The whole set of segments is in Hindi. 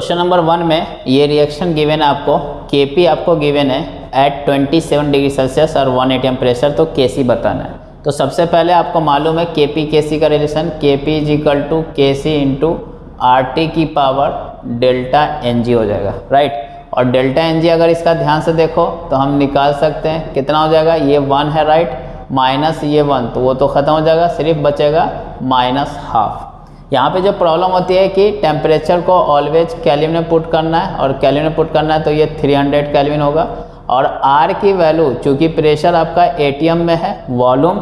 क्वेश्चन नंबर 1 में ये रिएक्शन गिवन है आपको, Kp आपको गिवन है एट 27 डिग्री सेल्सियस और 1 atm प्रेशर, तो Kc बताना है। तो सबसे पहले आपको मालूम है Kp Kc का relation, Kp is equal to Kc into RT की पावर डेल्टा Ng हो जाएगा, राइट। और डेल्टा Ng अगर इसका ध्यान से देखो तो हम निकाल सकते हैं, कितना हो जाएगा, ये 1 है, राइट, माइनस ये 1 तो वो तो ख़त्म हो जाएगा, सिर्फ बचेगा माइनस हाफ। यहाँ पे जो प्रॉब्लम होती है कि टेम्परेचर को ऑलवेज केल्विन में पुट करना है, और केल्विन में पुट करना है तो ये 300 केल्विन होगा। और R की वैल्यू, चूँकि प्रेशर आपका ATM में है, वॉल्यूम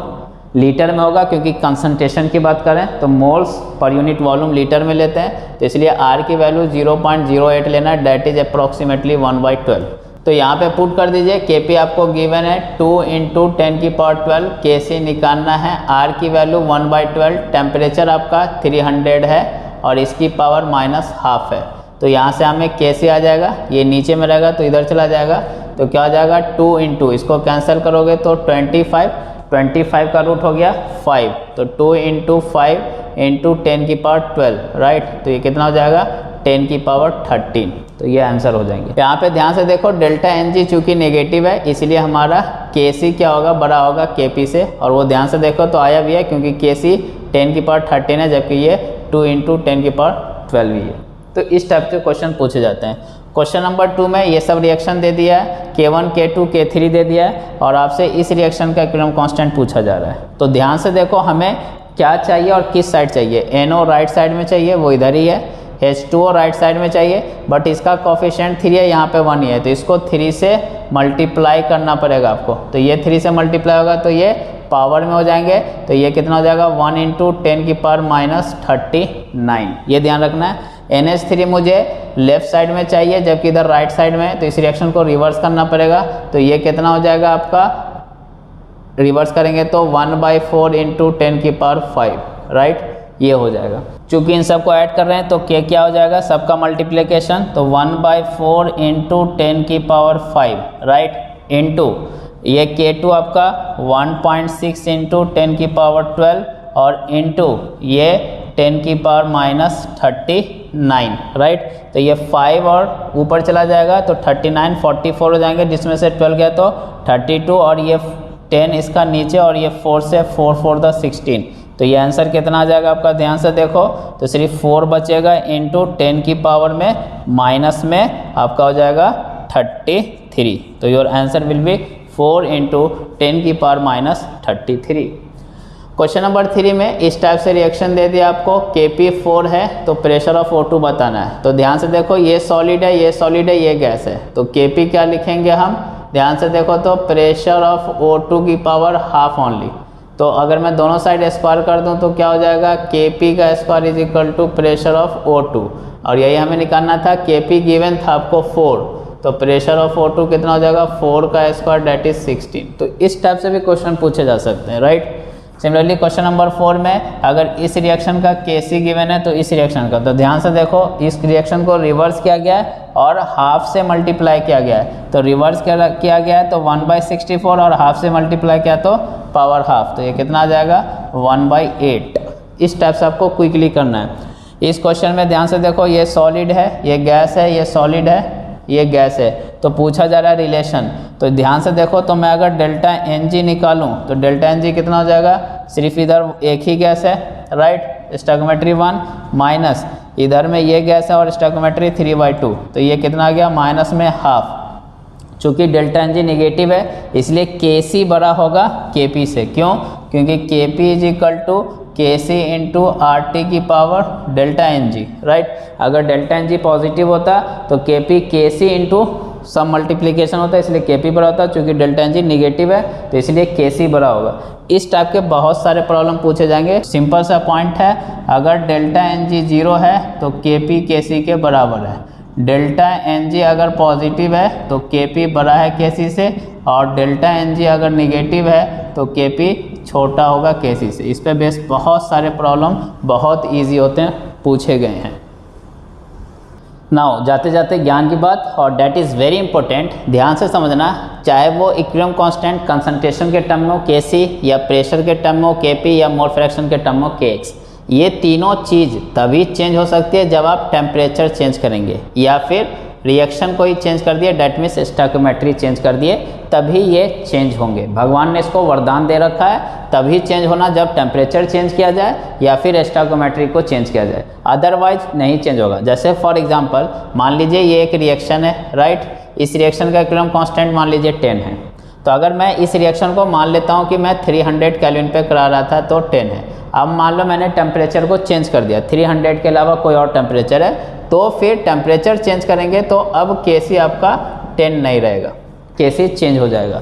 लीटर में होगा, क्योंकि कंसंट्रेशन की बात करें तो moles per unit volume litre में लेते हैं, तो इसलिए R की वैल्यू 0.08 लेना है, डेट इज अप्रॉक्सीमेटली 1/12। तो यहाँ पे पुट कर दीजिए, Kp आपको गिवन है 2 इंटू 10 की पावर 12, Kc निकालना है, R की वैल्यू 1/12, टेम्परेचर आपका 300 है और इसकी पावर माइनस हाफ है। तो यहाँ से हमें Kc आ जाएगा, ये नीचे में रहेगा तो इधर चला जाएगा, तो क्या हो जाएगा 2 इंटू, इसको कैंसिल करोगे तो 25 का रूट हो गया 5, तो 2 इंटू 5 इंटू 10 की पावर 12, राइट, तो ये कितना हो जाएगा 10 की पावर 13, तो ये आंसर हो जाएंगे। यहाँ पे ध्यान से देखो, डेल्टा Ng चूँकि नेगेटिव है इसलिए हमारा Kc क्या होगा, बड़ा होगा Kp से, और वो ध्यान से देखो तो आया भी है, क्योंकि Kc 10 की पावर 13 है, जबकि ये 2 इंटू 10 की पावर 12 ही है। तो इस टाइप के क्वेश्चन पूछे जाते हैं। क्वेश्चन नंबर 2 में ये सब रिएक्शन दे दिया है, K1 K2 K3 दे दिया है, और आपसे इस रिएक्शन का इक्विलिब्रियम कांस्टेंट पूछा जा रहा है। तो ध्यान से देखो हमें क्या चाहिए और किस साइड चाहिए। NO राइट साइड में चाहिए, वो इधर ही है, H2O राइट साइड में चाहिए, बट इसका कोफिशिएंट 3 है, यहाँ पे 1 ही है, तो इसको 3 से मल्टीप्लाई करना पड़ेगा आपको। तो ये 3 से मल्टीप्लाई होगा तो ये पावर में हो जाएंगे, तो ये कितना हो जाएगा 1 इंटू 10 की पावर माइनस 39, ये ध्यान रखना है। NH3 मुझे लेफ्ट साइड में चाहिए, जबकि इधर राइट साइड में है, तो इस रिएक्शन को रिवर्स करना पड़ेगा, तो ये कितना हो जाएगा आपका, रिवर्स करेंगे तो 1/4 इंटू 10 की पावर 5, राइट, ये हो जाएगा। चूँकि इन सबको ऐड कर रहे हैं तो K क्या हो जाएगा, सबका मल्टीप्लिकेशन, तो 1/4 इंटू 10 की पावर 5, राइट, इंटू ये K2 आपका 1.6 इंटू 10 की पावर 12, और इंटू ये 10 की पावर माइनस 39, राइट, तो ये 5 और ऊपर चला जाएगा तो 39 44 हो जाएंगे, जिसमें से 12 गया तो 32, और ये 10 इसका नीचे, और ये 4 से 4 4 द 16, तो ये आंसर कितना आ जाएगा आपका, ध्यान से देखो तो सिर्फ 4 बचेगा, इंटू 10 की पावर में माइनस में आपका हो जाएगा 33, तो your answer will be 4 into 10 की पावर माइनस 33। क्वेश्चन नंबर 3 में इस टाइप से रिएक्शन दे दिया आपको, Kp 4 है तो प्रेशर ऑफ O2 बताना है। तो ध्यान से देखो, ये सॉलिड है, ये सॉलिड है, ये गैस है, तो Kp क्या लिखेंगे हम, ध्यान से देखो तो प्रेशर ऑफ O2 की पावर हाफ ओनली। तो अगर मैं दोनों साइड स्क्वायर कर दूं तो क्या हो जाएगा, Kp का square is equal to pressure of O2, और यही हमें निकालना था, Kp गिवन था आपको 4, तो प्रेशर ऑफ O2 कितना हो जाएगा, 4 का स्क्वायर डेट इज 16। तो इस टाइप से भी क्वेश्चन पूछे जा सकते हैं, राइट। सिमिलरली क्वेश्चन नंबर 4 में अगर इस रिएक्शन का Kc गिवन है तो इस रिएक्शन का, तो ध्यान से देखो इस रिएक्शन को रिवर्स किया गया है और हाफ से मल्टीप्लाई किया गया है, तो रिवर्स किया गया है तो 1/64, और हाफ से मल्टीप्लाई किया तो पावर हाफ, तो ये कितना आ जाएगा 1/8। इस टाइप से आपको क्विकली करना है। इस क्वेश्चन में ध्यान से देखो, ये सॉलिड है, ये गैस है, ये सॉलिड है, ये गैस है, तो पूछा जा रहा है रिलेशन। तो ध्यान से देखो, तो मैं अगर डेल्टा Ng निकालूं तो डेल्टा Ng कितना हो जाएगा, सिर्फ इधर एक ही गैस है, राइट, स्टोइकियोमेट्री 1, माइनस इधर में ये गैस है और स्टोइकियोमेट्री 3/2, तो ये कितना आ गया माइनस में हाफ। चूँकि डेल्टा Ng निगेटिव है इसलिए Kc बड़ा होगा Kp से, क्यों, क्योंकि Kp is equal to Kc into RT की पावर डेल्टा Ng, राइट। अगर डेल्टा Ng पॉजिटिव होता तो Kp Kc इंटू सब मल्टीप्लिकेशन होता है, इसलिए Kp बड़ा होता है, चूँकि डेल्टा Ng निगेटिव है तो इसलिए Kc बड़ा होगा। इस टाइप के बहुत सारे प्रॉब्लम पूछे जाएंगे। सिंपल सा पॉइंट है, अगर डेल्टा Ng 0 है तो Kp Kc के बराबर है, डेल्टा Ng अगर पॉजिटिव है तो Kp बड़ा है Kc से, और डेल्टा Ng अगर निगेटिव है तो Kp छोटा होगा Kc से। इस पे बेस बहुत सारे प्रॉब्लम बहुत इजी होते हैं, पूछे गए हैं। नाउ जाते जाते ज्ञान की बात, और डैट इज़ वेरी इंपॉर्टेंट, ध्यान से समझना, चाहे वो इक्विलिब्रियम कांस्टेंट कंसंट्रेशन के टर्म में हो Kc, या प्रेशर के टर्म में हो Kp, या मोल फ्रैक्शन के टर्म में हो Kx, ये तीनों चीज़ तभी चेंज हो सकती है जब आप टेम्परेचर चेंज करेंगे या फिर रिएक्शन को ही चेंज कर दिए, डेट मीन्स स्टोइकियोमेट्री चेंज कर दिए, तभी ये चेंज होंगे। भगवान ने इसको वरदान दे रखा है, तभी चेंज होना जब टेम्परेचर चेंज किया जाए या फिर स्टोइकियोमेट्री को चेंज किया जाए, अदरवाइज नहीं चेंज होगा। जैसे फॉर एग्जांपल मान लीजिए ये एक रिएक्शन है, राइट। इस रिएक्शन का इक्विलिब्रियम कांस्टेंट मान लीजिए 10 है। तो अगर मैं इस रिएक्शन को मान लेता हूँ कि मैं 300 केल्विन पे करा रहा था तो 10 है। अब मान लो मैंने टेम्परेचर को चेंज कर दिया, 300 के अलावा कोई और टेम्परेचर है, तो फिर टेम्परेचर चेंज करेंगे तो अब Kc आपका 10 नहीं रहेगा, Kc चेंज हो जाएगा,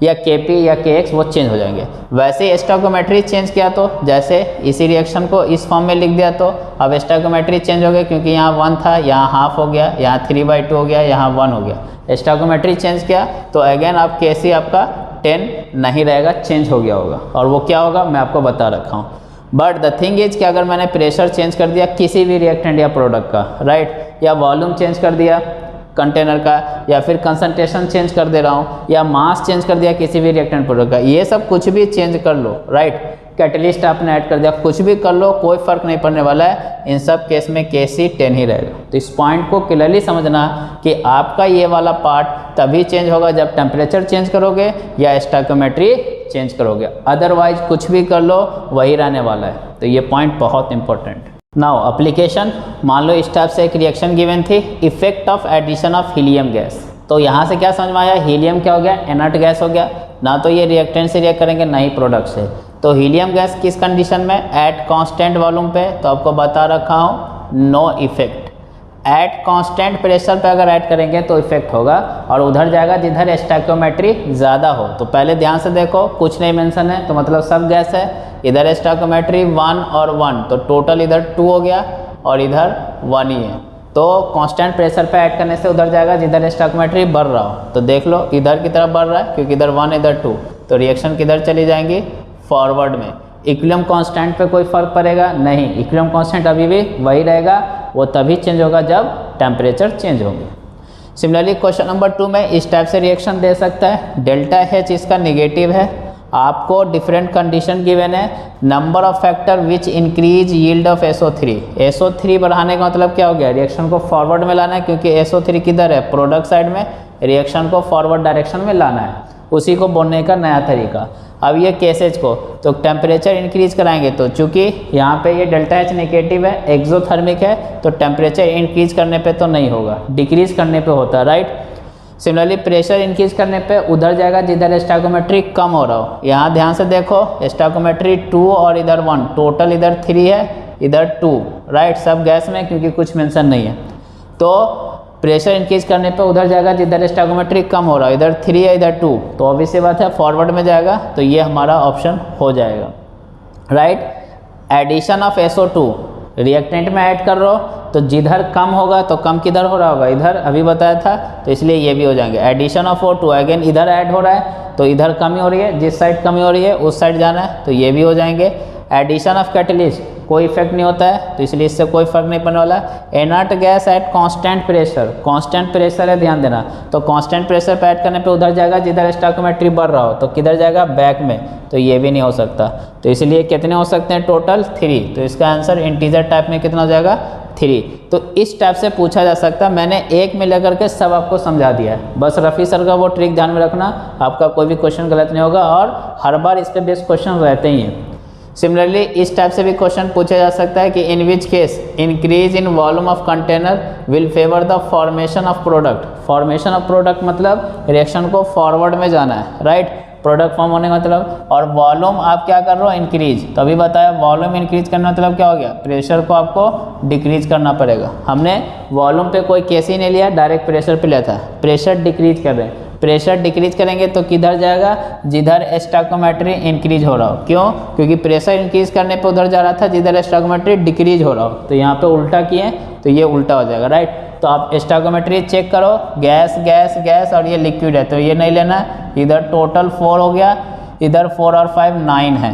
या Kp या Kx वो चेंज हो जाएंगे। वैसे ही स्टोइकियोमेट्री चेंज किया तो जैसे इसी रिएक्शन को इस फॉर्म में लिख दिया तो अब स्टोइकियोमेट्री चेंज हो गया, क्योंकि यहाँ 1 था, यहाँ हाफ हो गया, यहाँ 3/2 हो गया, यहाँ 1 हो गया। स्टोइकियोमेट्री चेंज किया तो अगेन आप Kc आपका 10 नहीं रहेगा, चेंज हो गया होगा। और वो क्या होगा मैं आपको बता रखा हूँ। बट द थिंग इज कि अगर मैंने प्रेशर चेंज कर दिया किसी भी रिएक्टेंट या प्रोडक्ट का, राइट, या वॉल्यूम चेंज कर दिया कंटेनर का, या फिर कंसंट्रेशन चेंज कर दे रहा हूँ, या मास चेंज कर दिया किसी भी रिएक्टेंट प्रोडक्ट का, ये सब कुछ भी चेंज कर लो, राइट, कैटलिस्ट आपने ऐड कर दिया, कुछ भी कर लो, कोई फर्क नहीं पड़ने वाला है। इन सब केस में Kc 10 ही रहेगा। तो इस पॉइंट को क्लियरली समझना कि आपका ये वाला पार्ट तभी चेंज होगा जब टेम्परेचर चेंज करोगे या स्टोइकियोमेट्री चेंज करोगे, अदरवाइज कुछ भी कर लो वही रहने वाला है। तो ये पॉइंट बहुत इंपॉर्टेंट। नाउ एप्लीकेशन, मान लो इस टाइप से एक रिएक्शन गिवन थी, effect of addition of helium gas. तो यहाँ से क्या समझ में आया, हीलियम क्या हो गया, इनर्ट गैस हो गया, ना तो ये रिएक्टेंट से रिएक्ट करेंगे ना ही प्रोडक्ट से। तो हीलियम गैस किस कंडीशन में, एट कांस्टेंट वॉल्यूम पे, तो आपको बता रखा हूँ no effect. At constant pressure पे अगर ऐड करेंगे तो इफेक्ट होगा, और उधर जाएगा जिधर स्टोइकियोमेट्री ज़्यादा हो। तो पहले ध्यान से देखो, कुछ नहीं मेंशन है तो मतलब सब गैस है, इधर स्टोइकियोमेट्री 1 और 1, तो टोटल इधर 2 हो गया और इधर 1 ही है। तो कांस्टेंट प्रेशर पे ऐड करने से उधर जाएगा जिधर स्टोइकियोमेट्री बढ़ रहा हो। तो देख लो इधर की तरफ बढ़ रहा है क्योंकि इधर 1 इधर 2, तो रिएक्शन किधर चली जाएंगी, फॉरवर्ड में। इक्विलिब्रियम कांस्टेंट पे कोई फर्क पड़ेगा नहीं, इक्विलिब्रियम कांस्टेंट अभी भी वही रहेगा, वो तभी चेंज होगा जब टेम्परेचर चेंज होंगे। सिमिलरली क्वेश्चन नंबर 2 में इस टाइप से रिएक्शन दे सकता है, डेल्टा H इसका नेगेटिव है, आपको डिफरेंट कंडीशन गिवन है, number of factor which increase yield of SO3। SO3 बढ़ाने का मतलब क्या हो गया, रिएक्शन को फॉरवर्ड में लाना है, क्योंकि SO3 किधर है, प्रोडक्ट साइड में, रिएक्शन को फॉरवर्ड डायरेक्शन में लाना है, उसी को बोलने का नया तरीका। अब ये केसेज को तो टेम्परेचर इंक्रीज कराएंगे, तो चूंकि यहाँ पे ये डेल्टा H नेगेटिव है, एक्सोथर्मिक है, तो टेम्परेचर इंक्रीज करने पे तो नहीं होगा, डिक्रीज करने पे होता है, राइट। सिमिलरली प्रेशर इंक्रीज करने पे उधर जाएगा जिधर स्टोइकियोमेट्री कम हो रहा हो। यहाँ ध्यान से देखो, स्टोइकियोमेट्री 2 और इधर 1, टोटल इधर 3 है, इधर 2, राइट, सब गैस में क्योंकि कुछ मेंशन नहीं है। तो प्रेशर इंक्रीज करने पे उधर जाएगा जिधर स्टोइकियोमेट्री कम हो रहा है, इधर 3 है इधर 2, तो ऑब्वियस सी बात है फॉरवर्ड में जाएगा, तो ये हमारा ऑप्शन हो जाएगा, right. Addition of SO2 reactant में ऐड कर रहे हो तो जिधर कम होगा तो कम किधर हो रहा होगा, इधर, अभी बताया था, तो इसलिए ये भी हो जाएंगे। एडिशन ऑफ O2 अगेन इधर ऐड हो रहा है तो इधर कमी हो रही है, जिस साइड कमी हो रही है उस साइड जाना है, तो ये भी हो जाएंगे। एडिशन ऑफ कैटलिस्ट कोई इफेक्ट नहीं होता है, तो इसलिए इससे कोई फर्क नहीं पड़ने वाला। Inert gas at constant pressure, constant pressure है, ध्यान देना, तो कांस्टेंट प्रेशर पे ऐड करने पे उधर जाएगा जिधर स्टोइकियोमेट्री बढ़ रहा हो, तो किधर जाएगा, बैक में, तो ये भी नहीं हो सकता। तो इसलिए कितने हो सकते हैं, टोटल 3, तो इसका आंसर इंटीजर टाइप में कितना हो जाएगा, 3। तो इस टाइप से पूछा जा सकता है, मैंने एक में लेकर के सब आपको समझा दिया है, बस रफ़ी सर का वो ट्रिक ध्यान में रखना, आपका कोई भी क्वेश्चन गलत नहीं होगा, और हर बार इस पर बेस्ड क्वेश्चन रहते ही हैं। सिमिलरली इस टाइप से भी क्वेश्चन पूछा जा सकता है कि in which case increase in volume of container will favour the formation of product. Formation of product मतलब रिएक्शन को फॉरवर्ड में जाना है, राइट, प्रोडक्ट फॉर्म होने का मतलब, और वॉल्यूम आप क्या कर रहे हो, इंक्रीज। तो अभी बताया वॉल्यूम इंक्रीज करना मतलब क्या हो गया, प्रेशर को आपको डिक्रीज करना पड़ेगा। हमने वॉल्यूम पे कोई केस ही नहीं लिया, डायरेक्ट प्रेशर पे लिया था, प्रेशर डिक्रीज कर रहे हैं, प्रेशर डिक्रीज करेंगे तो किधर जाएगा, जिधर स्टोइकियोमेट्री इंक्रीज हो रहा हो। क्यों, क्योंकि प्रेशर इंक्रीज करने पे उधर जा रहा था जिधर स्टोइकियोमेट्री डिक्रीज हो रहा हो, तो यहाँ पे उल्टा किए तो ये उल्टा हो जाएगा, राइट। तो आप स्टोइकियोमेट्री चेक करो, गैस गैस गैस और ये लिक्विड है, तो ये नहीं लेना, इधर टोटल 4 हो गया, इधर 4 और 5 9 है,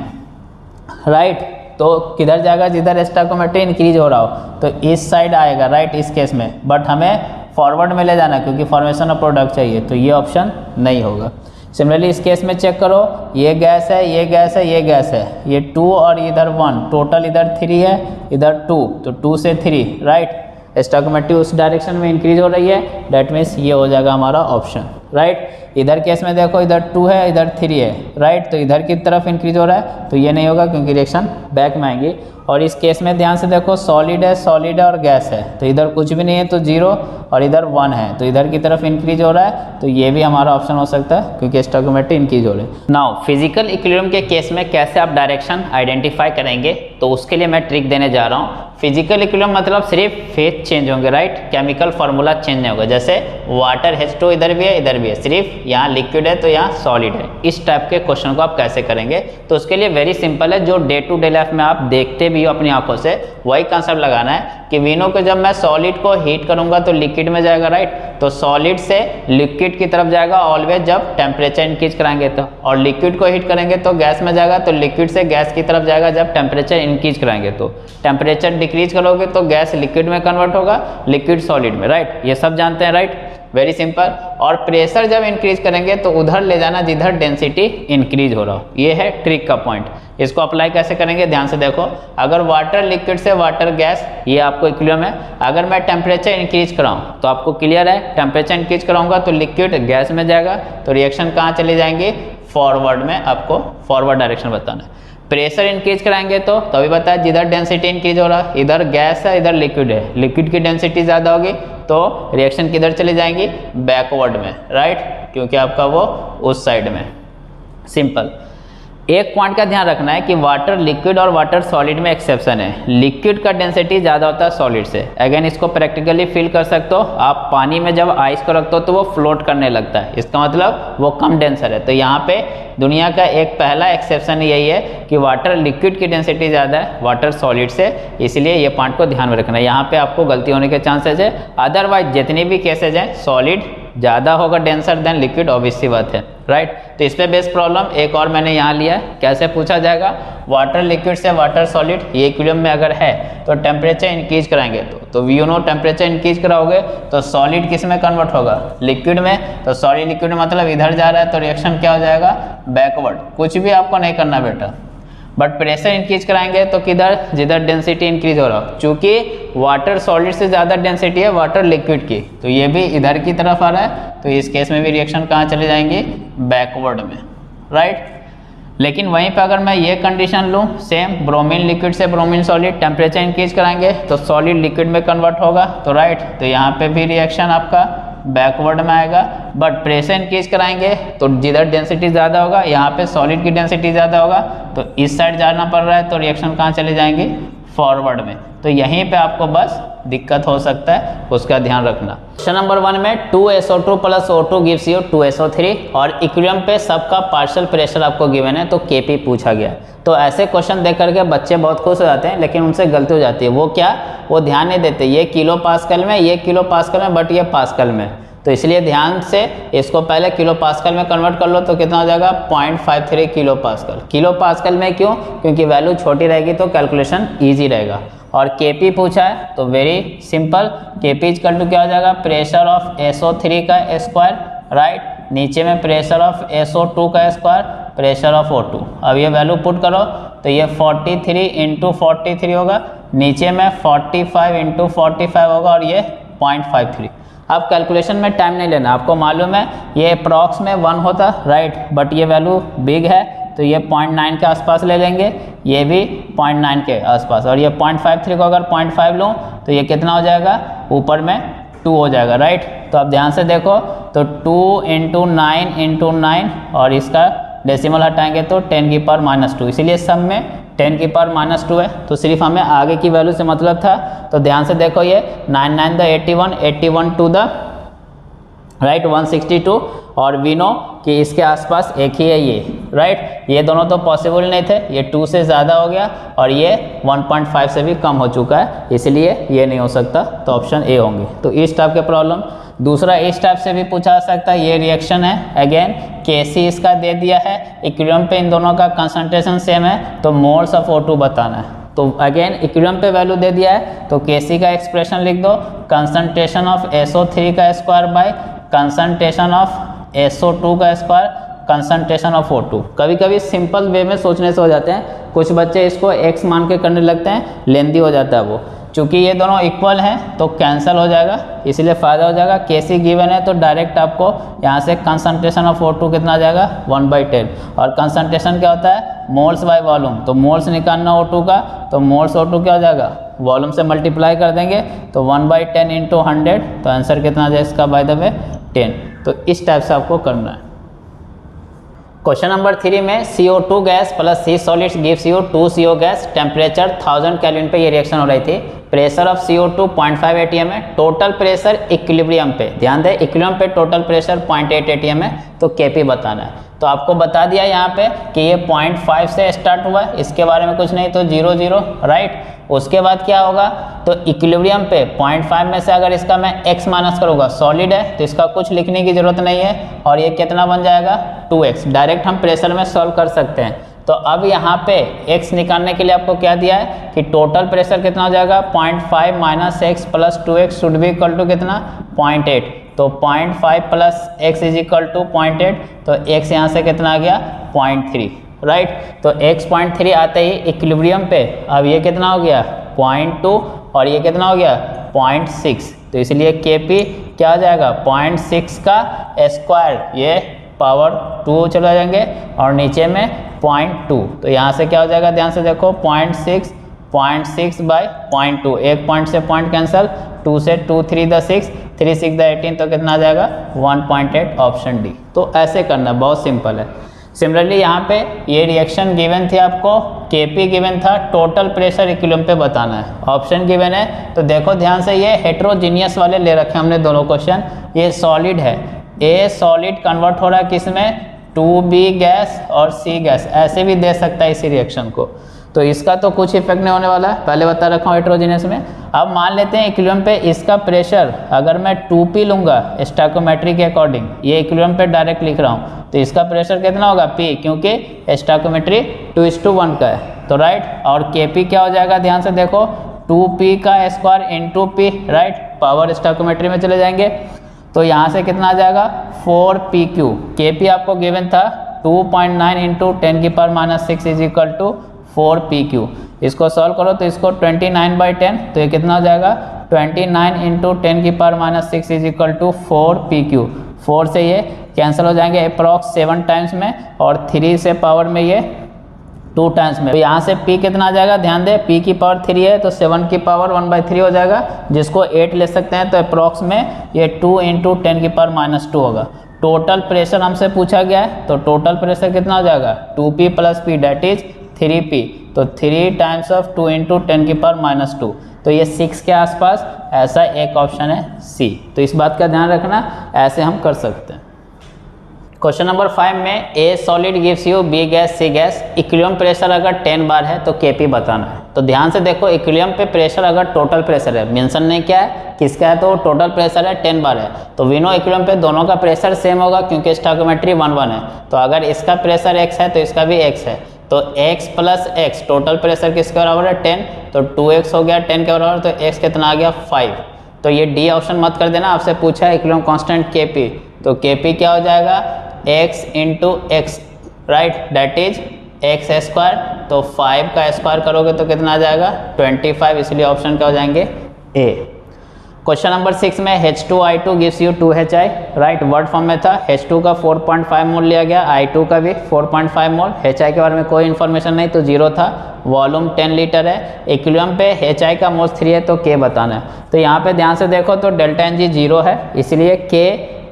राइट। तो किधर जाएगा, जिधर स्टोइकियोमेट्री इंक्रीज हो रहा हो, तो इस साइड आएगा, राइट, इस केस में। बट हमें फॉरवर्ड में ले जाना क्योंकि फॉर्मेशन ऑफ प्रोडक्ट चाहिए, तो ये ऑप्शन नहीं होगा। सिमिलरली इस केस में चेक करो, ये गैस है, ये गैस है, ये गैस है, ये 2 और इधर 1, टोटल इधर 3 है, इधर 2, तो 2 से 3, राइट। स्टोइकोमेट्री उस डायरेक्शन में इंक्रीज हो रही है, डेट मीन्स ये हो जाएगा हमारा ऑप्शन, राइट। इधर केस में देखो, इधर 2 है, इधर 3 है, राइट, तो इधर की तरफ इंक्रीज हो रहा है, तो ये नहीं होगा क्योंकि रिएक्शन बैक में आएंगी। और इस केस में ध्यान से देखो, सॉलिड है और गैस है, तो इधर कुछ भी नहीं है तो 0 और इधर 1 है, तो इधर की तरफ इंक्रीज हो रहा है, तो ये भी हमारा ऑप्शन हो सकता है क्योंकि स्टोइकोमेट्री इंक्रीज हो रही है। नाउ फिजिकल इक्विलिब्रियम के केस में कैसे आप डायरेक्शन आइडेंटिफाई करेंगे, तो उसके लिए मैं ट्रिक देने जा रहा हूँ। फिजिकल इक्विलिब्रियम मतलब सिर्फ फेज चेंज होंगे, राइट, केमिकल फार्मूला चेंज नहीं होगा। जैसे वाटर H2 इधर भी है, इधर भी है, सिर्फ यहाँ लिक्विड है तो यहाँ सॉलिड है। इस टाइप के क्वेश्चन को आप कैसे करेंगे, तो उसके लिए वेरी सिंपल है, जो डे टू डे लाइफ में आप देखते भी हो अपनी आंखों से, वही कंसेप्ट लगाना है कि वीनो को जब मैं सॉलिड को हीट करूंगा तो लिक्विड में जाएगा, राइट, तो सॉलिड से लिक्विड की तरफ जाएगा ऑलवेज जब टेम्परेचर इंक्रीज कराएंगे तो, और लिक्विड को हीट करेंगे तो गैस में जाएगा, तो लिक्विड से गैस की तरफ जाएगा जब टेम्परेचर इंक्रीज कराएंगे तो, टेम्परेचर डिक्रीज करोगे तो गैस लिक्विड में कन्वर्ट होगा, लिक्विड सॉलिड में, राइट, ये सब जानते हैं, राइट, वेरी सिंपल। और प्रेशर जब इंक्रीज करेंगे तो उधर ले जाना जिधर डेंसिटी इंक्रीज हो रहा हो, ये है ट्रिक का पॉइंट। इसको अप्लाई कैसे करेंगे, ध्यान से देखो, अगर वाटर लिक्विड से वाटर गैस, ये आपको इक्विलिब्रियम है, अगर मैं टेम्परेचर इंक्रीज कराऊं तो आपको क्लियर है, टेम्परेचर इंक्रीज कराऊंगा तो लिक्विड गैस में जाएगा, तो रिएक्शन कहाँ चली जाएंगी, फॉरवर्ड में, आपको फॉरवर्ड डायरेक्शन बताना है। प्रेशर इंक्रीज कराएंगे तो अभी बताया जिधर डेंसिटी इंक्रीज हो रहा है, इधर गैस है, इधर लिक्विड है, लिक्विड की डेंसिटी ज़्यादा होगी तो रिएक्शन किधर चली जाएंगी, बैकवर्ड में, राइट, क्योंकि आपका वो उस साइड में। सिंपल। एक पॉइंट का ध्यान रखना है कि वाटर लिक्विड और वाटर सॉलिड में एक्सेप्शन है, लिक्विड का डेंसिटी ज़्यादा होता है सॉलिड से। अगेन इसको प्रैक्टिकली फील कर सकते हो आप, पानी में जब आइस को रखते हो तो वो फ्लोट करने लगता है, इसका मतलब वो कम डेंसर है। तो यहाँ पे दुनिया का एक पहला एक्सेप्शन यही है कि वाटर लिक्विड की डेंसिटी ज़्यादा है वाटर सॉलिड से, इसलिए ये पॉइंट को ध्यान में रखना है। यहाँ पे आपको गलती होने के चांसेस है, अदरवाइज जितनी भी केसेज हैं सॉलिड ज़्यादा होगा डेंसर देन लिक्विड, ऑब्वियस सी बात है, राइट। तो इस पे बेस्ट प्रॉब्लम एक और मैंने यहाँ लिया है, कैसे पूछा जाएगा, वाटर लिक्विड से वाटर सॉलिड ये इक्विलिब्रियम में अगर है तो टेम्परेचर इंक्रीज कराएंगे तो वी नो टेम्परेचर इंक्रीज कराओगे तो सॉलिड किस में कन्वर्ट होगा, लिक्विड में, तो सॉलिड लिक्विड मतलब इधर जा रहा है तो रिएक्शन क्या हो जाएगा, बैकवर्ड। कुछ भी आपको नहीं करना बेटा, बट प्रेशर इंक्रीज कराएंगे तो किधर, जिधर डेंसिटी इंक्रीज हो रहा हो, चूंकि वाटर सॉलिड से ज़्यादा डेंसिटी है वाटर लिक्विड की, तो ये भी इधर की तरफ आ रहा है, तो इस केस में भी रिएक्शन कहाँ चले जाएंगे, बैकवर्ड में, राइट। लेकिन वहीं पे अगर मैं ये कंडीशन लूँ, सेम ब्रोमीन लिक्विड से ब्रोमीन सॉलिड, टेम्परेचर इंक्रीज कराएंगे तो सॉलिड लिक्विड में कन्वर्ट होगा, तो राइट, तो यहाँ पे भी रिएक्शन आपका बैकवर्ड में आएगा। बट प्रेशर इंक्रीज कराएंगे तो जिधर डेंसिटी ज़्यादा होगा, यहाँ पे सॉलिड की डेंसिटी ज़्यादा होगा, तो इस साइड जाना पड़ रहा है, तो रिएक्शन कहाँ चले जाएंगे, फॉरवर्ड में। तो यहीं पे आपको बस दिक्कत हो सकता है, उसका ध्यान रखना। क्वेश्चन नंबर 1 में 2SO2 + O2 gives you 2SO3 और इक्विलिब्रियम पे सबका पार्शियल प्रेशर आपको गिवन है तो Kp पूछा गया। तो ऐसे क्वेश्चन देख करके बच्चे बहुत खुश हो जाते हैं, लेकिन उनसे गलती हो जाती है। वो क्या, वो ध्यान नहीं देते, ये किलो पास्कल में, ये किलो पास्कल में, बट ये पास्कल में, तो इसलिए ध्यान से इसको पहले किलो पास्कल में कन्वर्ट कर लो तो कितना हो जाएगा, 0.53 किलो पास्कल। किलो पास्कल में क्यों, क्योंकि वैल्यू छोटी रहेगी तो कैलकुलेशन ईजी रहेगा। और Kp पूछा है तो very simple, Kp equal to क्या हो जाएगा, प्रेशर ऑफ SO3 का स्क्वायर, राइट, नीचे में प्रेशर ऑफ SO2 का स्क्वायर, प्रेशर ऑफ O2। अब ये वैल्यू पुट करो तो ये 43 × 43 होगा, नीचे में 45 × 45 होगा और ये 0.53। अब कैलकुलेशन में टाइम नहीं लेना, आपको मालूम है ये अप्रॉक्स में 1 होता, राइट, बट ये वैल्यू बिग है तो ये 0.9 के आसपास ले लेंगे, ये भी 0.9 के आसपास, और ये 0.53 को अगर 0.5 लूँ तो ये कितना हो जाएगा, ऊपर में 2 हो जाएगा, राइट। तो आप ध्यान से देखो तो 2 × 9 × 9 और इसका डेसिमल हटाएंगे तो 10⁻², इसीलिए सब में 10⁻² है, तो सिर्फ हमें आगे की वैल्यू से मतलब था। तो ध्यान से देखो ये 9 9 द 81, 81 2 द राइट 162, और वी नो कि इसके आसपास एक ही है ये, राइट। ये दोनों तो पॉसिबल नहीं थे, ये 2 से ज़्यादा हो गया और ये 1.5 से भी कम हो चुका है, इसलिए ये नहीं हो सकता, तो ऑप्शन ए होंगे। तो इस टाइप के प्रॉब्लम। दूसरा इस टाइप से भी पूछा जा सकता है, ये रिएक्शन है, अगेन Kc इसका दे दिया है, इक्विलिब्रियम पे इन दोनों का कंसंट्रेशन सेम है तो मोल्स ऑफ O2 बताना है। तो अगेन इक्विलिब्रियम पे वैल्यू दे दिया है तो Kc का एक्सप्रेशन लिख दो, कंसंट्रेशन ऑफ SO3 का square by concentration of SO2 का स्क्वायर कंसंट्रेशन ऑफ O2। कभी कभी सिंपल वे में सोचने से हो जाते हैं, कुछ बच्चे इसको x मान के करने लगते हैं, लेंदी हो जाता है वो। चूँकि ये दोनों इक्वल हैं तो कैंसिल हो जाएगा, इसलिए फ़ायदा हो जाएगा। Kc गिवन है तो डायरेक्ट आपको यहाँ से कंसंट्रेशन ऑफ O2 कितना आ जाएगा 1/10। और कंसंट्रेशन क्या होता है मोल्स बाय वॉल्यूम, तो मोल्स निकालना O2 का, तो मोल्स O2 क्या हो जाएगा वॉल्यूम से मल्टीप्लाई कर देंगे तो 1/10 इंटू 100, तो आंसर कितना आ जाए इसका बाय द वे 10। तो इस टाइप से आपको करना है। क्वेश्चन नंबर 3 में CO2 gas plus C solids gives you 2CO gas, temperature 1000 kelvin पे ये रिएक्शन हो रही थी, प्रेशर ऑफ CO2 0.5 atm है, टोटल प्रेशर इक्विलिब्रियम पे, ध्यान दें इक्विलिब्रियम पे टोटल प्रेशर 0.8 atm है, तो Kp बताना है। तो आपको बता दिया यहाँ पे कि ये 0.5 से स्टार्ट हुआ है, इसके बारे में कुछ नहीं तो 0 0 राइट। उसके बाद क्या होगा तो इक्विलिब्रियम पे 0.5 में से अगर इसका मैं x माइनस करूँगा, सॉलिड है तो इसका कुछ लिखने की जरूरत नहीं है, और ये कितना बन जाएगा 2x। डायरेक्ट हम प्रेशर में सॉल्व कर सकते हैं। तो अब यहाँ पे x निकालने के लिए आपको क्या दिया है कि टोटल प्रेशर कितना हो जाएगा 0.5 minus x plus 2x should be equal to कितना 0.8। तो 0.5 plus x is equal to 0.8, तो x यहाँ से कितना आ गया 0.3 राइट। तो x 0.3 आते ही इक्विलिब्रियम पे अब ये कितना हो गया 0.2 और ये कितना हो गया 0.6, तो इसलिए Kp क्या हो जाएगा 0.6 का स्क्वायर, ये पावर 2 चला जाएंगे और नीचे में 0.2, तो यहाँ से क्या हो जाएगा ध्यान से देखो 0.6 बाई 0.2, एक पॉइंट से पॉइंट कैंसिल, 2 से 2 3 द 6 3 6 द 18, तो कितना आ जाएगा 1.8 ऑप्शन डी। तो ऐसे करना बहुत सिंपल है। सिमिलरली यहाँ पे ये रिएक्शन गिवन थी आपको, Kp गिवन था, टोटल प्रेशर इक्विलिब्रियम पे बताना है, ऑप्शन गिवन है। तो देखो ध्यान से ये हेट्रोजीनियस वाले ले रखे हमने दोनों क्वेश्चन। ये सॉलिड है, A सॉलिड कन्वर्ट हो रहा है किस में 2B गैस और C गैस, ऐसे भी दे सकता है इसी रिएक्शन को, तो इसका तो कुछ इफेक्ट नहीं होने वाला है, पहले बता रखा हूँ हेट्रोजीनियस में। अब मान लेते हैं इक्विलिब्रियम पे इसका प्रेशर अगर मैं 2P लूँगा स्टोइकोमेट्री के अकॉर्डिंग, ये इक्विलिब्रियम पे डायरेक्ट लिख रहा हूँ, तो इसका प्रेशर कितना होगा P, क्योंकि स्टोइकोमेट्री 2:1 का है, तो राइट। और Kp क्या हो जाएगा ध्यान से देखो 2P का square into P right, power stoichiometry में चले जाएंगे, तो यहाँ से कितना आ जाएगा 4PQ। Kp आपको गिवन था 2.9 into 10⁻⁻6 is equal to 4PQ। इसको सॉल्व करो तो इसको 29/10, तो ये कितना हो जाएगा 29 into 10⁻⁻6 is equal to 4PQ। 4 से ये कैंसिल हो जाएंगे अप्रॉक्स 7 टाइम्स में, और 3 से पावर में ये 2 टाइम्स में, तो यहाँ से P कितना आ जाएगा ध्यान दे, P की पावर 3 है तो 7 की पावर 1/3 हो जाएगा, जिसको 8 ले सकते हैं, तो अप्रॉक्स में ये 2 इंटू 10⁻² होगा। टोटल प्रेशर हमसे पूछा गया है, तो टोटल प्रेशर कितना हो जाएगा 2P plus P date is 3P, तो 3 टाइम्स ऑफ 2 इंटू 10⁻², तो ये 6 के आसपास, ऐसा एक ऑप्शन है C। तो इस बात का ध्यान रखना, ऐसे हम कर सकते हैं। क्वेश्चन नंबर 5 में A solid gives you B gas C gas, equilibrium pressure अगर 10 बार है तो Kp बताना है। तो ध्यान से देखो इक्विलिब्रियम पे प्रेशर अगर टोटल प्रेशर है, मेंशन नहीं किया है किसका है, तो टोटल प्रेशर है 10 बार है, तो वी नो इक्विलिब्रियम पे दोनों का प्रेशर सेम होगा क्योंकि स्टोइकोमेट्री 1 है, तो अगर इसका प्रेशर x है तो इसका भी x है, तो x plus x total pressure किसके बराबर है 10, तो 2x हो गया 10 के बराबर, तो x कितना आ गया 5। तो ये डी ऑप्शन मत कर देना, आपसे पूछा है इक्विलिब्रियम कांस्टेंट Kp, तो Kp क्या हो जाएगा x into x right, that is x square, तो 5 का स्क्वायर करोगे तो कितना आ जाएगा 25, इसलिए ऑप्शन क्या हो जाएंगे A। क्वेश्चन नंबर 6 में H2I2 gives you 2HI right, word form में था, H2 का 4.5 मोल लिया गया, I2 का भी 4.5 मोल, HI के बारे में कोई इन्फॉर्मेशन नहीं तो 0 था, वॉल्यूम 10 लीटर है, इक्विलिब्रियम पे HI का मोल्स 3 है तो K बताना है। तो यहाँ पे ध्यान से देखो तो डेल्टा Ng 0 है, इसलिए K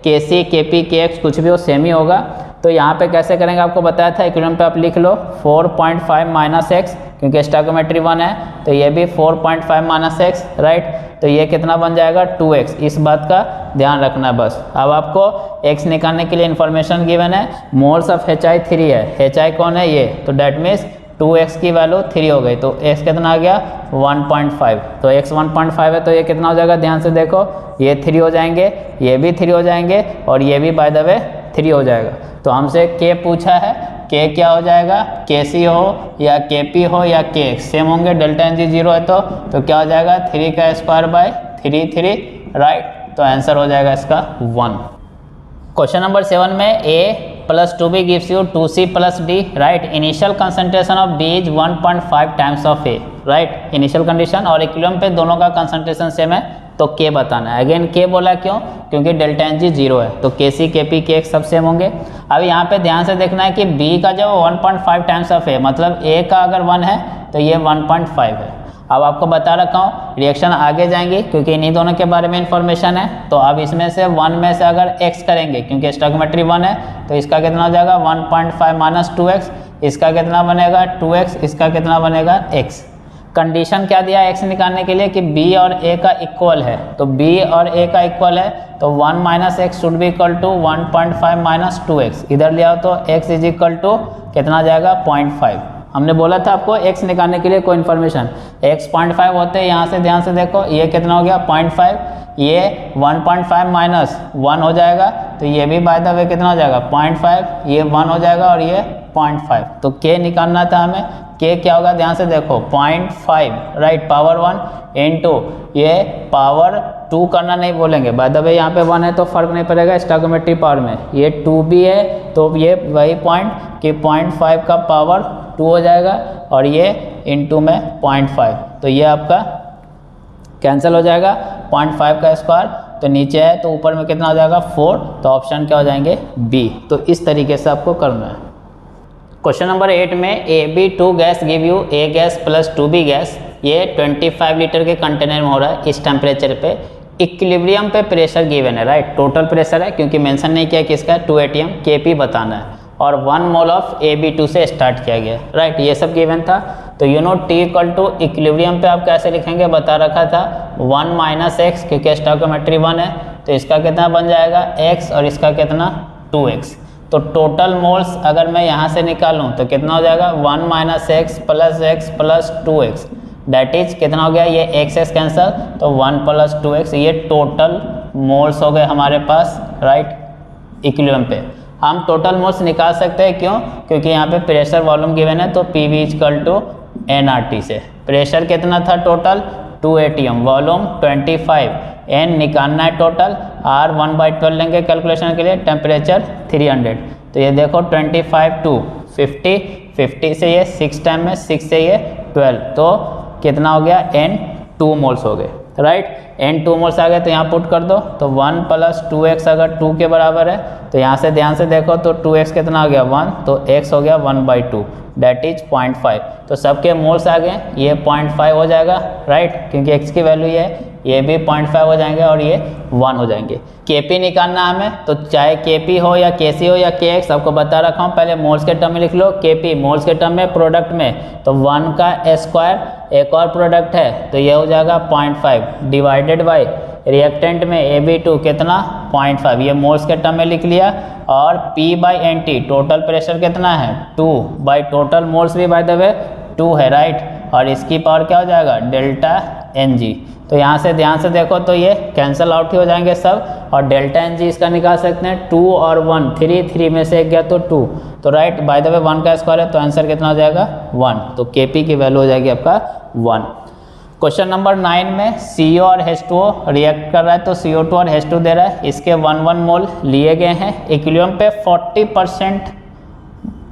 Kc Kp Kx कुछ भी हो सेम ही होगा। तो यहाँ पे कैसे करेंगे आपको बताया था, इक्विलिब्रियम पे आप लिख लो 4.5 माइनस x, क्योंकि स्टोइकोमेट्री 1 है तो ये भी 4.5 माइनस x राइट, तो ये कितना बन जाएगा 2x, इस बात का ध्यान रखना बस। अब आपको x निकालने के लिए इन्फॉर्मेशन गिवन है, मोल्स ऑफ HI 3 है, HI कौन है ये, तो डेट मीन्स 2x की वैल्यू 3 हो गई, तो x कितना आ गया 1.5, तो x 1.5 है तो ये कितना हो जाएगा ध्यान से देखो, ये 3 हो जाएंगे, ये भी 3 हो जाएंगे और ये भी बाय द वे 3 हो जाएगा। तो हमसे K पूछा है, K क्या हो जाएगा Kc हो या Kp हो या Kx सेम होंगे, डेल्टा Ng 0 है तो क्या हो जाएगा 3 का स्क्वायर बाय 3 राइट, तो आंसर हो जाएगा इसका 1। क्वेश्चन नंबर 7 में A plus 2b gives you 2c plus d, right? Initial concentration of b is 1.5 times of a, right? Initial condition और इक्विलिब्रियम पे दोनों का कंसंट्रेशन सेम है तो k बताना है। अगेन k बोला क्यों? क्योंकि डेल्टा एन जी जीरो है तो kc kp kx सब सेम होंगे। अब यहाँ पे ध्यान से देखना है कि b का जब 1.5 टाइम्स ऑफ a मतलब a का अगर 1 है तो ये 1.5 है। अब आपको बता रखा हूँ रिएक्शन आगे जाएंगे क्योंकि इन्हीं दोनों के बारे में इंफॉर्मेशन है। तो अब इसमें से 1 में से अगर x करेंगे क्योंकि स्टोइकियोमेट्री 1 है तो इसका कितना हो जाएगा 1.5 माइनस 2x, इसका कितना बनेगा 2x, इसका कितना बनेगा x। कंडीशन क्या दिया x निकालने के लिए कि b और a का इक्वल है, तो b और a का इक्वल है तो 1 minus x should be equal to 1.5 minus 2x, इधर ले आओ तो x इज इक्वल टू कितना जाएगा 0.5। हमने बोला था आपको x निकालने के लिए कोई इन्फॉर्मेशन x 0.5 होते हैं, यहाँ से ध्यान से देखो ये कितना हो गया 0.5, ये 1.5 माइनस 1 हो जाएगा तो ये भी बाय द वे कितना हो जाएगा 0.5, ये 1 हो जाएगा और ये 0.5। तो k निकालना था हमें, k क्या होगा ध्यान से देखो 0.5, राइट, पावर 1 इंटू ये पावर 2 करना नहीं बोलेंगे, बाय द वे यहाँ पे 1 है तो फर्क नहीं पड़ेगा स्टोइकियोमेट्री पावर में, ये 2 भी है तो ये वही पॉइंट कि 0.5 का पावर 2 हो जाएगा और ये इंटू में 0.5 तो ये आपका कैंसिल हो जाएगा 0.5 का स्क्वायर तो नीचे है तो ऊपर में कितना हो जाएगा 4, तो ऑप्शन क्या हो जाएंगे बी। तो इस तरीके से आपको करना है। क्वेश्चन नंबर 8 में AB2 gas give you A gas plus 2B gas, ये 25 लीटर के कंटेनर में हो रहा है इस टेम्परेचर पे, इक्विलिब्रियम पे प्रेशर गिवन है, राइट, टोटल प्रेशर है क्योंकि मेंशन नहीं किया किसका 2 atm Kp बताना है और 1 मोल ऑफ AB2 से स्टार्ट किया गया, राइट, ये सब गिवन था। तो you know T equal to equilibrium पे आप कैसे लिखेंगे बता रखा था 1 माइनस एक्स क्योंकि स्टोइकियोमेट्री 1 है तो इसका कितना बन जाएगा x और इसका कितना 2x। तो टोटल मोल्स अगर मैं यहाँ से निकालूँ तो कितना हो जाएगा 1 minus x plus 2x, that is कितना हो गया ये x कैंसल तो 1 प्लस 2x, ये टोटल मोल्स हो गए हमारे पास, राइट, इक्विलिब्रियम पे। हम टोटल मोल्स निकाल सकते हैं क्यों? क्योंकि यहाँ पे प्रेशर वॉल्यूम गिवन है तो PV इक्वल टू nRT से प्रेशर कितना था टोटल 2 atm, वॉल्यूम 25, n निकालना है टोटल, R 1/12 लेंगे कैलकुलेशन के लिए, टेम्परेचर 300। तो ये देखो 25 टू 50, 50 से ये 6 टाइम में 6 से ये 12 तो कितना हो गया n 2 मोल्स हो गए, राइट, n 2 मोल्स आ गए तो यहाँ पुट कर दो तो 1 प्लस 2x अगर 2 के बराबर है तो यहाँ से ध्यान से देखो तो 2x कितना हो गया 1 तो x हो गया 1/2 डैट इज 0.5। तो सबके मोल्स आ गए, ये 0.5 हो जाएगा, राइट, क्योंकि x की वैल्यू ये भी 0.5 हो जाएंगे और ये 1 हो जाएंगे। Kp निकालना हमें तो चाहे Kp हो या Kc हो या Kx आपको बता रखा हूँ, पहले मोल्स के टर्म में लिख लो, Kp मोल्स के टर्म में प्रोडक्ट में तो 1 का स्क्वायर एक और प्रोडक्ट है तो ये हो जाएगा 0.5 डिवाइडेड बाई रिएक्टेंट में AB2 कितना 0.5, ये मोल्स के टर्म में लिख लिया और P/NT टोटल प्रेशर कितना है 2 बाई टोटल मोल्स भी बाय द वे 2 है, राइट, और इसकी पावर क्या हो जाएगा डेल्टा Ng। तो यहाँ से ध्यान से देखो तो ये कैंसल आउट ही हो जाएंगे सब और डेल्टा Ng इसका निकाल सकते हैं 2 और 1, 3 में से एक गया तो 2, तो राइट बाय द वे 1 का स्क्वायर है तो आंसर कितना हो जाएगा 1, तो Kp की वैल्यू हो जाएगी आपका 1। क्वेश्चन नंबर 9 में CO और H2O रिएक्ट कर रहा है तो CO2 और H2 दे रहा है, इसके 1 मोल लिए गए हैं, इक्विलिब्रियम पे 40%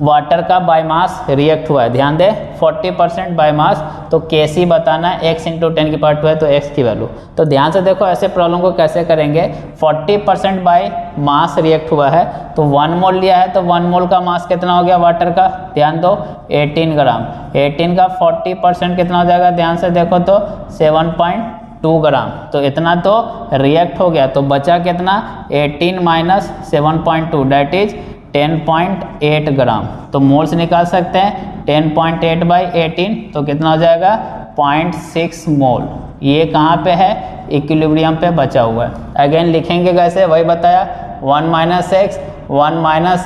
वाटर का बायमास रिएक्ट हुआ है, ध्यान दे 40% बायमास, तो Kc बताना है x इंटू 10 की पावर 2 है तो x की वैल्यू। तो ध्यान से देखो ऐसे प्रॉब्लम को कैसे करेंगे, 40% बाय मास रिएक्ट हुआ है तो 1 मोल लिया है तो 1 मोल का मास कितना हो गया वाटर का, ध्यान दो 18 ग्राम, 18 का 40% कितना हो जाएगा, ध्यान से देखो तो 7.2 ग्राम, तो इतना तो रिएक्ट हो गया तो बचा कितना 18 माइनस 7.2 डैट इज 10.8 ग्राम। तो मोल्स निकाल सकते हैं 10.8 बाई 18 तो कितना हो जाएगा 0.6 मोल, ये कहाँ पे है इक्विलिब्रियम पे बचा हुआ है। अगेन लिखेंगे कैसे वही बताया 1 माइनस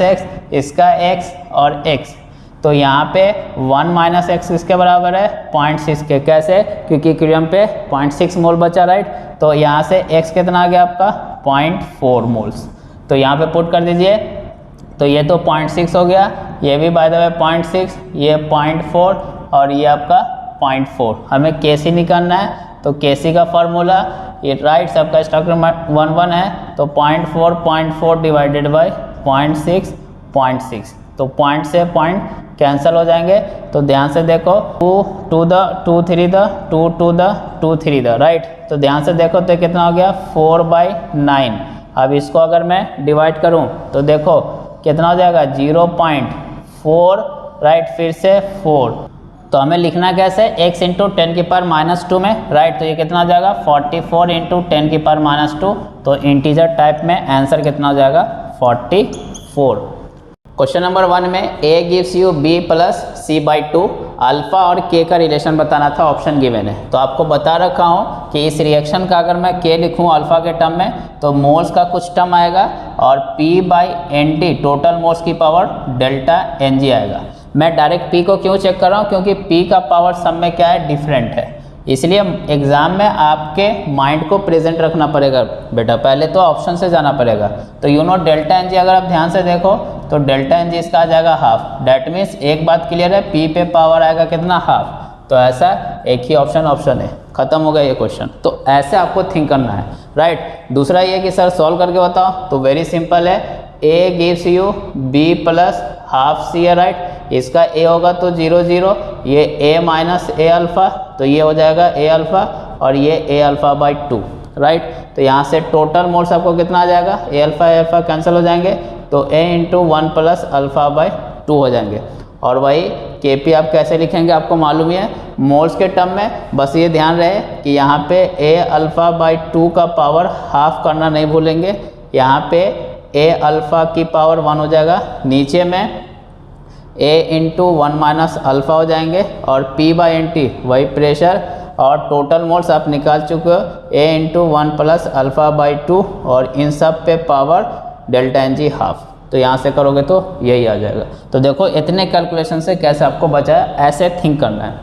एक्स इसका x और x, तो यहाँ पे 1 माइनस एक्स किसके बराबर है 0.6 के, कैसे क्योंकि इक्विलिब्रियम पे 0.6 मोल बचा, राइट, तो यहाँ से x कितना आ गया आपका 0.4 मोल्स, तो यहाँ पे पुट कर दीजिए तो ये तो 0.6 हो गया, ये भी बाय द वे 0.6, ये 0.4 और ये आपका 0.4। हमें Kc निकालना है तो Kc का फॉर्मूला ये राइट सबका स्टोइकियोमेट्री 1 है तो 0.4 डिवाइडेड बाय 0.6 0.6, तो पॉइंट से पॉइंट कैंसिल हो जाएंगे। तो ध्यान से देखो 2 to the 2 3 the 2 to the 2 3 the, right. तो ध्यान से देखो तो कितना हो गया 4/9। अब इसको अगर मैं डिवाइड करूं तो देखो कितना हो जाएगा 0.4, राइट, फिर से 4। तो हमें लिखना कैसे x इंटू 10⁻² में, राइट। तो ये कितना हो जाएगा 44 इंटू 10⁻²। तो इंटीजर टाइप में आंसर कितना हो जाएगा 44। क्वेश्चन नंबर 1 में a gives you b plus c/2, alpha और k का रिलेशन बताना था, ऑप्शन गिवन है। तो आपको बता रखा हूँ कि इस रिएक्शन का अगर मैं k लिखूँ अल्फा के टर्म में तो मोल्स का कुछ टर्म आएगा और p/nt टोटल मोल्स की पावर डेल्टा Ng आएगा। मैं डायरेक्ट p को क्यों चेक कर रहा हूँ, क्योंकि p का पावर सब में क्या है, डिफरेंट है, इसलिए एग्जाम में आपके माइंड को प्रेजेंट रखना पड़ेगा बेटा, पहले तो ऑप्शन से जाना पड़ेगा। तो यू नो डेल्टा Ng अगर आप ध्यान से देखो तो डेल्टा Ng इसका आ जाएगा हाफ, डैट मीन्स एक बात क्लियर है, p पे पावर आएगा कितना, हाफ। तो ऐसा एक ही ऑप्शन है, खत्म हो गया ये क्वेश्चन। तो ऐसे आपको थिंक करना है, राइट। दूसरा ये कि सर सॉल्व करके बताओ, तो वेरी सिंपल है, a gives you b plus half c है, राइट। इसका a होगा तो 0 0, ये a माइनस a अल्फ़ा, तो ये हो जाएगा a अल्फ़ा और ये a अल्फ़ा/2, राइट। तो यहाँ से टोटल मोल्स आपको कितना आ जाएगा, a अल्फ़ा कैंसिल हो जाएंगे, तो a इंटू 1 प्लस अल्फ़ा/2 हो जाएंगे। और वही Kp आप कैसे लिखेंगे आपको मालूम ही है, मोल्स के टर्म में। बस ये ध्यान रहे कि यहाँ पे a अल्फ़ा/2 का पावर हाफ करना नहीं भूलेंगे, यहाँ पे a अल्फ़ा की पावर 1 हो जाएगा, नीचे में a इंटू 1 माइनस अल्फ़ा हो जाएंगे और p/nt वही प्रेशर और टोटल मोल्स आप निकाल चुके हो, a इंटू 1 प्लस अल्फ़ा/2 और इन सब पे पावर डेल्टा Ng हाफ। तो यहाँ से करोगे तो यही आ जाएगा। तो देखो इतने कैलकुलेशन से कैसे आपको बचा है, ऐसे थिंक करना है।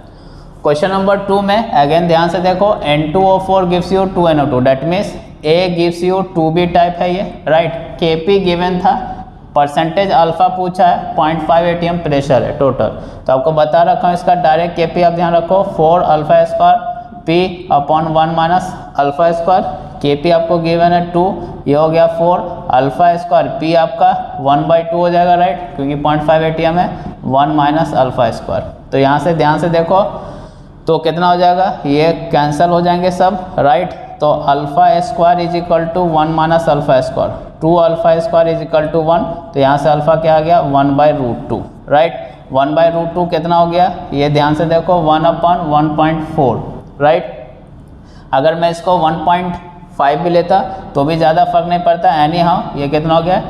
क्वेश्चन नंबर 2 में अगेन ध्यान से देखो, N2O4 gives you 2NO2, that means A gives you 2B type है ये, राइट। Kp गिवन था, परसेंटेज अल्फा पूछा है, 0.5 atm प्रेशर है टोटल। तो आपको बता रखा हूँ इसका डायरेक्ट Kp आप ध्यान रखो 4 alpha square p/1 minus alpha square. Kp आपको गिवन है 2, ये हो गया 4 अल्फा स्क्वायर, p आपका 1/2 हो जाएगा, राइट, क्योंकि 0.5 atm है, 1 माइनस अल्फा स्क्वायर। तो यहाँ से ध्यान से देखो तो कितना हो जाएगा, ये कैंसिल हो जाएंगे सब, राइट। तो alpha square is equal to 1 minus alpha square, 2 alpha square is equal to 1। तो यहाँ से अल्फा क्या आ गया 1/√2, राइट। 1/√2 कितना हो गया, ये ध्यान से देखो 1/1.4, राइट। अगर मैं इसको 1.5 भी लेता तो भी ज़्यादा फर्क नहीं पड़ता, एनी हाउ ये कितना हो गया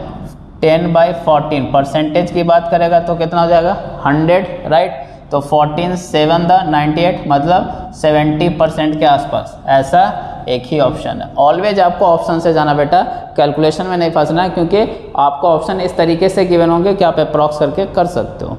10/14। परसेंटेज की बात करेगा तो कितना हो जाएगा 100, राइट। तो 14 7 द 98, मतलब 70% के आसपास, ऐसा एक ही ऑप्शन है। ऑलवेज आपको ऑप्शन से जाना बेटा, कैलकुलेशन में नहीं फंसना है, क्योंकि आपको ऑप्शन इस तरीके से गिवन होंगे कि आप अप्रॉक्स करके कर सकते हो।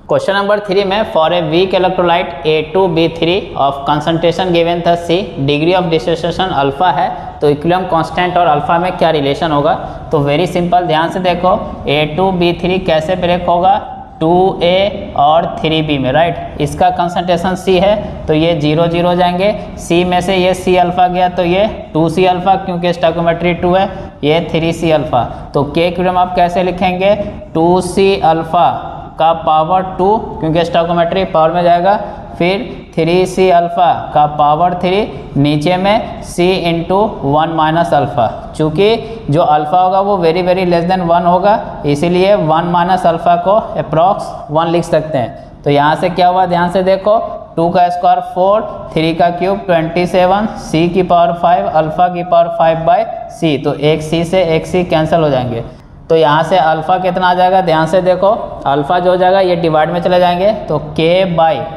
क्वेश्चन नंबर 3 में for a weak electrolyte A2B3 of concentration given था C, degree of dissociation alpha है, तो इक्विलिब्रियम कांस्टेंट और अल्फा में क्या रिलेशन होगा। तो वेरी सिंपल, ध्यान से देखो A2B3 कैसे ब्रेक होगा 2A और 3B में, राइट। इसका कंसंट्रेशन C है तो ये 0 0 हो जाएंगे, C में से ये C अल्फा गया तो ये 2C अल्फा, क्योंकि स्टोइकियोमेट्री 2 है, ये 3C अल्फा। तो K इक्विलिब्रियम आप कैसे लिखेंगे 2C अल्फा का पावर 2, क्योंकि स्टोइकियोमेट्री पावर में जाएगा, फिर 3C अल्फा का पावर 3, नीचे में C इंटू 1 माइनस अल्फा। चूँकि जो अल्फा होगा वो वेरी वेरी लेस देन 1 होगा, इसीलिए 1 माइनस अल्फा को अप्रॉक्स 1 लिख सकते हैं। तो यहाँ से क्या हुआ, ध्यान से देखो 2 का स्क्वायर 4, 3 का क्यूब 27, C की पावर 5, अल्फा की पावर 5/C। तो एक C से एक C कैंसिल हो जाएंगे। तो यहाँ से अल्फ़ा कितना आ जाएगा, ध्यान से देखो अल्फ़ा जो हो जाएगा ये डिवाइड में चले जाएंगे, तो K/,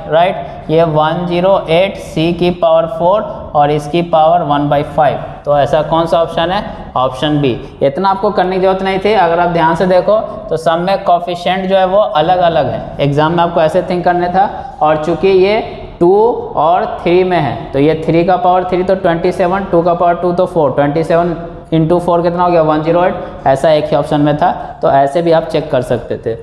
राइट, ये 108 C की पावर 4 और इसकी पावर 1/5। तो ऐसा कौन सा ऑप्शन है, ऑप्शन बी। इतना आपको करने की जरूरत नहीं थी, अगर आप ध्यान से देखो तो सब में कोफिशिएंट जो है वो अलग अलग है। एग्जाम में आपको ऐसे थिंक करने था, और चूंकि ये 2 और 3 में है तो ये 3 का पावर 3 तो 27, 2 का पावर 2 तो 4, 27 इंटू 4 कितना हो गया 108, ऐसा एक ही ऑप्शन में था। तो ऐसे भी आप चेक कर सकते थे।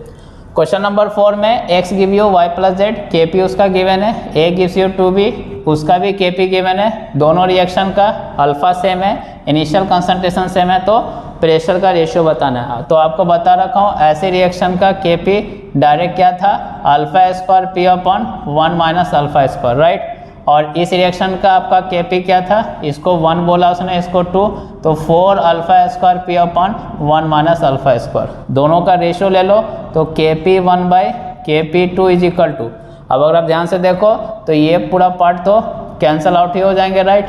क्वेश्चन नंबर 4 में x give you y plus Z, Kp उसका गिवन है, a गिव्स यू 2b उसका भी Kp गिवन है, दोनों रिएक्शन का अल्फा सेम है, इनिशियल कंसंट्रेशन सेम है, तो प्रेशर का रेशियो बताना है। तो आपको बता रखा हूँ ऐसे रिएक्शन का Kp डायरेक्ट क्या था, alpha square P upon 1 minus alpha square, right. और इस रिएक्शन का आपका Kp क्या था, इसको 1 बोला उसने, इसको 2, तो 4 alpha square P upon 1 minus alpha square, दोनों का रेशियो ले लो तो Kp1 by Kp2 is equal to, अब अगर आप ध्यान से देखो तो ये पूरा पार्ट तो कैंसल आउट ही हो जाएंगे, राइट,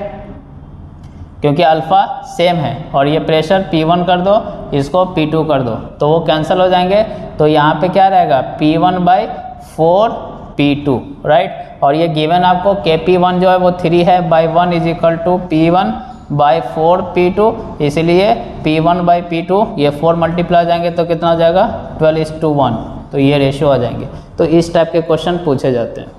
क्योंकि अल्फा सेम है। और ये प्रेशर P1 कर दो, इसको P2 कर दो, तो वो कैंसिल हो जाएंगे। तो यहाँ पे क्या रहेगा, P1 बाई 4 P2, राइट। और ये गिवन आपको Kp1 जो है वो 3 है, by 1 is equal to P1 by 4 P2, इसलिए P1 बाई P2 ये 4 मल्टीप्लाई हो जाएंगे तो कितना हो जाएगा 12:1, तो ये रेशियो आ जाएंगे। तो इस टाइप के क्वेश्चन पूछे जाते हैं।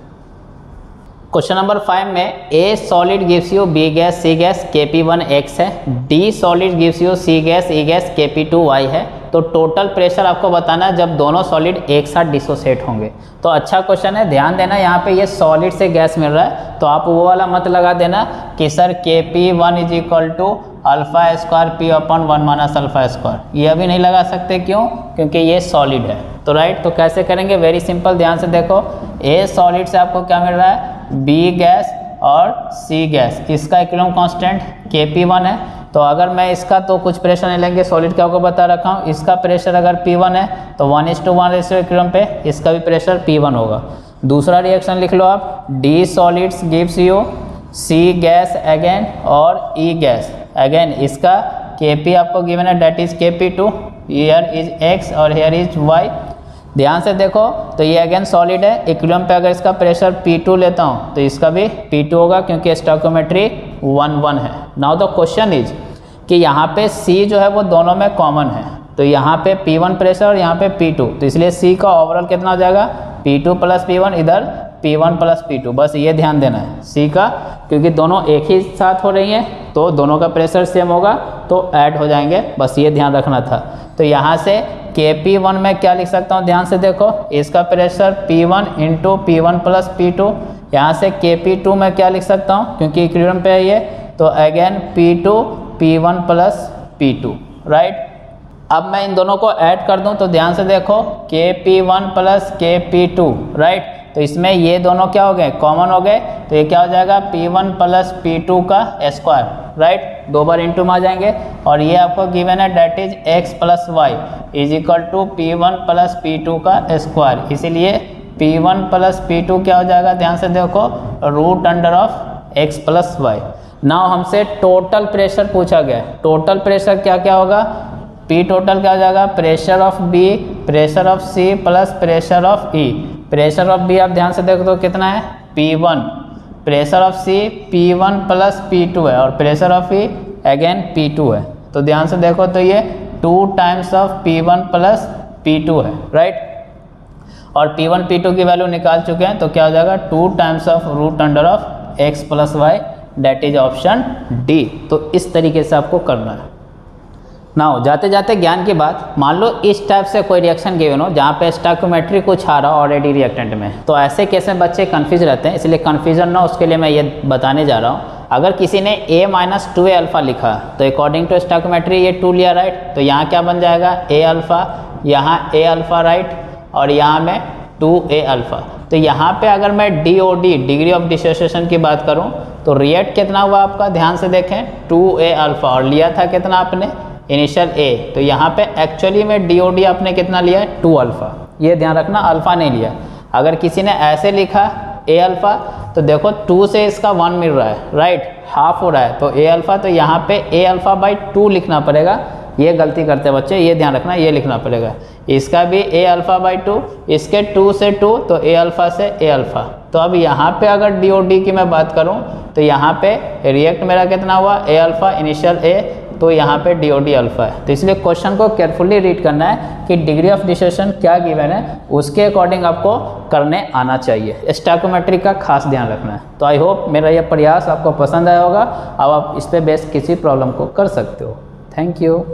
क्वेश्चन नंबर 5 में A solid gives you B gas C gas Kp1 X है, D solid gives you C gas E gas Kp2 Y है। तो टोटल प्रेशर आपको बताना है जब दोनों सॉलिड एक साथ डिसोसिएट होंगे। तो अच्छा क्वेश्चन है, ध्यान देना, यहाँ पे ये सॉलिड से गैस मिल रहा है तो आप वो वाला मत लगा देना कि sir Kp1 is equal to alpha square P upon 1 minus alpha square, ये अभी नहीं लगा सकते, क्यों, क्योंकि ये सॉलिड है। तो राइट, तो कैसे करेंगे, वेरी सिंपल, ध्यान से देखो, A सॉलिड से आपको क्या मिल रहा है, B गैस और C गैस, इसका इक्विलिब्रियम कांस्टेंट Kp1 है। तो अगर मैं इसका तो कुछ प्रेशर नहीं लेंगे, सॉलिड का आपको बता रखा हूँ, इसका प्रेशर अगर P1 है तो 1:1 रेशियो इक्विलिब्रियम पे इसका भी प्रेशर P1 होगा। दूसरा रिएक्शन लिख लो आप, D solids gives you C gas again और E गैस अगेन, इसका Kp आपको गिवन है that is Kp2, here is X और हियर इज Y। ध्यान से देखो तो ये अगेन सॉलिड है, इक्विलिब्रियम पे अगर इसका प्रेशर P2 लेता हूँ तो इसका भी P2 होगा क्योंकि स्टोइकियोमेट्री 1:1 है। नाउ द क्वेश्चन इज कि यहाँ पे C जो है वो दोनों में कॉमन है, तो यहाँ पे P1 प्रेशर और यहाँ पे P2, तो इसलिए C का ओवरऑल कितना हो जाएगा, P2 प्लस P1, इधर P1 प्लस P2, बस ये ध्यान देना है C का, क्योंकि दोनों एक ही साथ हो रही हैं तो दोनों का प्रेशर सेम होगा तो ऐड हो जाएंगे, बस ये ध्यान रखना था। तो यहाँ से Kp1 में क्या लिख सकता हूँ, ध्यान से देखो, इसका pressure P1 into P1 plus P2, यहाँ से Kp2 में क्या लिख सकता हूँ, क्योंकि इक्विलिब्रियम पे है ये, तो again P2 P1 plus P2, right. अब मैं इन दोनों को ऐड कर दूं तो ध्यान से देखो, Kp1 प्लस Kp2, राइट, तो इसमें ये दोनों क्या हो गए, कॉमन हो गए, तो ये क्या हो जाएगा P1 प्लस P2 का स्क्वायर, राइट, 2 बार इंटू में आ जाएंगे। और ये आपको गिवन है that is X plus Y is equal to P1 plus P2 का स्क्वायर, इसीलिए P1 प्लस P2 क्या हो जाएगा, ध्यान से देखो, root under of X plus Y। Now हमसे टोटल प्रेशर पूछा गया, टोटल प्रेशर क्या क्या होगा, P टोटल क्या हो जाएगा, pressure of B, pressure of C plus pressure of E। Pressure of B आप ध्यान से देखो तो कितना है, P1, pressure of C P1 plus P2 है और pressure of E again P2 है। तो ध्यान से देखो तो ये 2 times of P1 plus P2 है, राइट, और P1 P2 की वैल्यू निकाल चुके हैं तो क्या हो जाएगा 2 times of root under of X plus Y, that is option D. तो इस तरीके से आपको करना है। नाउ जाते जाते ज्ञान की बात, मान लो इस टाइप से कोई रिएक्शन गिवन हो जहाँ पे स्टोइकियोमेट्री कुछ आ रहा हो ऑलरेडी रिएक्टेंट में, तो ऐसे केस में बच्चे कंफ्यूज रहते हैं, इसलिए कन्फ्यूजन ना उसके लिए मैं ये बताने जा रहा हूँ। अगर किसी ने A माइनस 2A अल्फा लिखा तो अकॉर्डिंग टू स्टोइकियोमेट्री ये 2 लिया, राइट, तो यहाँ क्या बन जाएगा A अल्फा, यहाँ A अल्फा, राइट, और यहाँ में 2A अल्फा। तो यहाँ पे अगर मैं DOD डिग्री ऑफ डिसोसिएशन की बात करूँ तो रिएक्ट कितना हुआ आपका, ध्यान से देखें, 2A अल्फा, और लिया था कितना आपने, इनिशियल A, तो यहाँ पे एक्चुअली में DOD आपने कितना लिया है, 2 अल्फा, ये ध्यान रखना, अल्फा नहीं लिया। अगर किसी ने ऐसे लिखा A अल्फा तो देखो 2 से इसका 1 मिल रहा है, राइट, हाफ हो रहा है, तो A अल्फा, तो यहाँ पे A अल्फा बाई 2 लिखना पड़ेगा, ये गलती करते हैं बच्चे, ये ध्यान रखना, ये लिखना पड़ेगा। इसका भी A अल्फा बाई 2, इसके 2 से 2 तो A अल्फा से A अल्फा। तो अब यहाँ पे अगर DOD की मैं बात करूँ तो यहाँ पे रिएक्ट मेरा कितना हुआ, A अल्फा इनिशियल A, तो यहाँ पे DOD अल्फा है। तो इसलिए क्वेश्चन को केयरफुली रीड करना है कि डिग्री ऑफ डिसोसिएशन क्या गिवन है, उसके अकॉर्डिंग आपको करने आना चाहिए। स्टोइकियोमेट्री का खास ध्यान रखना है। तो आई होप मेरा यह प्रयास आपको पसंद आया होगा। अब आप इस पे बेस किसी प्रॉब्लम को कर सकते हो। Thank you.